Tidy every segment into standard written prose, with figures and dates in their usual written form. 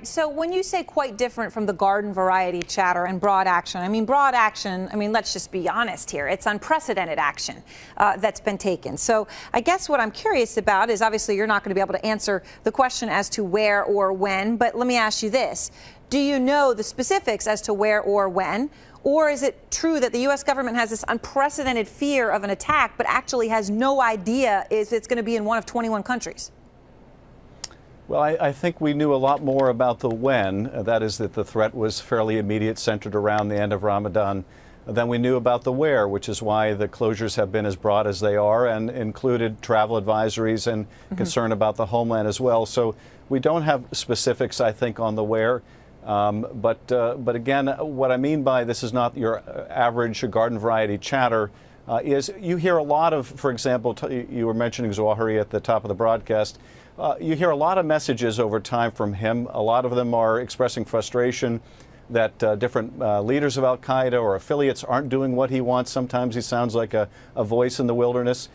So when you say quite different from the garden variety chatter and broad action, let's just be honest here. It's unprecedented action that's been taken. So I guess what I'm curious about is, obviously you're not going to be able to answer the question as to where or when, but let me ask you this. Do you know the specifics as to where or when? Or is it true that the U.S. government has this unprecedented fear of an attack, but actually has no idea if it's going to be in one of 21 countries? Well, I think we knew a lot more about the when, that is that the threat was fairly immediate, centered around the end of Ramadan, than we knew about the where, which is why the closures have been as broad as they are and included travel advisories and concern about the homeland as well. So we don't have specifics, I think, on the where. But again, what I mean by this is not your average garden variety chatter, is you hear a lot of, for example, you were mentioning Zawahiri at the top of the broadcast. You hear a lot of messages over time from him. A lot of them are expressing frustration that different leaders of al-Qaeda or affiliates aren't doing what he wants. Sometimes he sounds like a voice in the wilderness.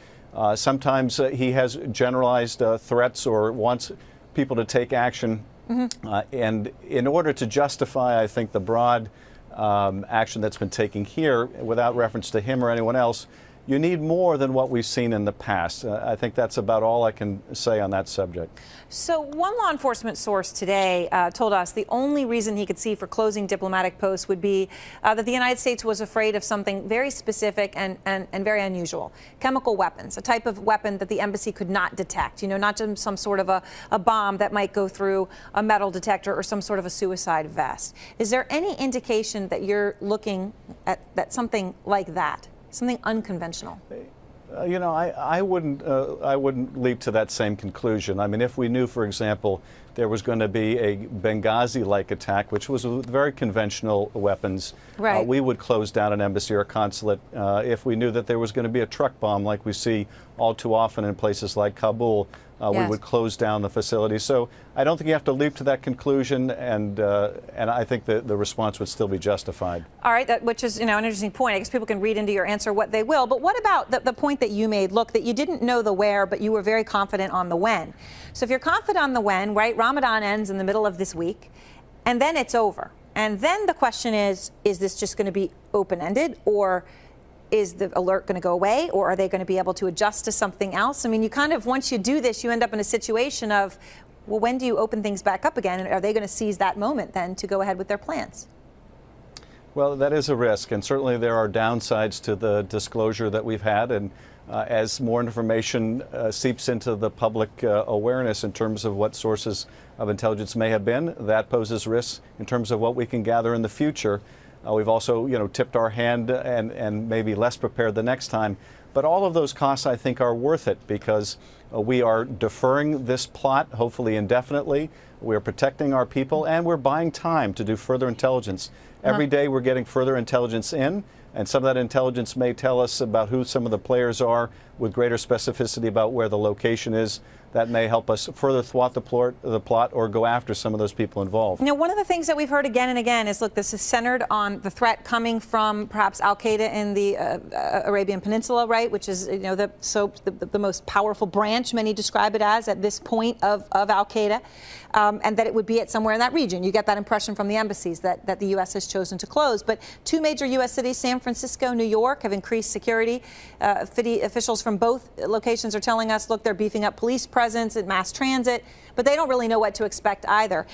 Sometimes he has generalized threats or wants people to take action. And in order to justify, I think, the broad action that's been taken here, without reference to him or anyone else, you need more than what we've seen in the past. I think that's about all I can say on that subject. So one law enforcement source today told us the only reason he could see for closing diplomatic posts would be that the United States was afraid of something very specific and very unusual. Chemical weapons, a type of weapon that the embassy could not detect. You know, not just some sort of a bomb that might go through a metal detector or some sort of a suicide vest. Is there any indication that you're looking at something like that? Something unconventional? You know, I wouldn't leap to that same conclusion. I mean, if we knew, for example, there was going to be a Benghazi-like attack, which was with very conventional weapons, right, we would close down an embassy or a consulate. If we knew that there was going to be a truck bomb, like we see all too often in places like Kabul, we would close down the facility. So I don't think you have to leap to that conclusion, and I think the response would still be justified. All right, which is, you know, an interesting point. I guess people can read into your answer what they will. But what about the point that you made? Look, that you didn't know the where, but you were very confident on the when. So if you're confident on the when, right, Ramadan ends in the middle of this week, and then it's over. And then the question is this just going to be open-ended, or is the alert going to go away, or are they going to be able to adjust to something else? I mean, you kind of, once you do this, you end up in a situation of, well, when do you open things back up again? And are they going to seize that moment then to go ahead with their plans? Well, that is a risk, and certainly there are downsides to the disclosure that we've had, and as more information seeps into the public awareness in terms of what sources of intelligence may have been, that poses risks in terms of what we can gather in the future. We've also, you know, tipped our hand and maybe less prepared the next time. But all of those costs, I think, are worth it, because we are deferring this plot, hopefully indefinitely. We're protecting our people, and we're buying time to do further intelligence. Every day we're getting further intelligence in, and some of that intelligence may tell us about who some of the players are with greater specificity about where the location is. That may help us further thwart the plot or go after some of those people involved. You know, one of the things that we've heard again and again is, look, this is centered on the threat coming from perhaps al-Qaeda in the Arabian Peninsula, right, which is, you know, the most powerful branch, many describe it as, at this point of al-Qaeda, and that it would be at somewhere in that region. You get that impression from the embassies that the U.S. has chosen to close. But two major U.S. cities, San Francisco, New York, have increased security. City officials from both locations are telling us, look, they're beefing up police presence at mass transit, but they don't really know what to expect either.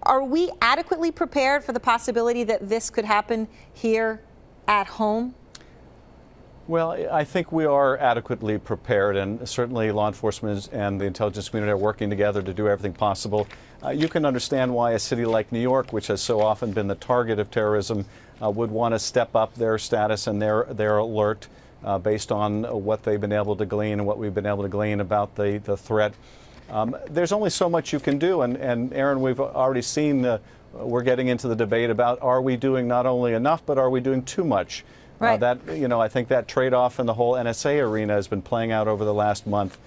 Are we adequately prepared for the possibility that this could happen here at home? Well, I think we are adequately prepared, and certainly law enforcement and the intelligence community are working together to do everything possible. You can understand why a city like New York, which has so often been the target of terrorism, would want to step up their status and their alert based on what they've been able to glean and what we've been able to glean about the threat. There's only so much you can do, and Aaron, we've already seen we're getting into the debate about, are we doing not only enough, but are we doing too much? Right. I think that trade-off in the whole NSA arena has been playing out over the last month.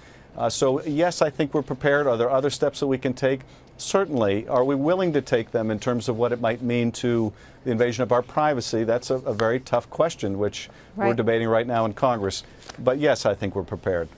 So yes, I think we're prepared. Are there other steps that we can take? Certainly. Are we willing to take them in terms of what it might mean to the invasion of our privacy? That's a very tough question, which we're debating right now in Congress. But yes, I think we're prepared.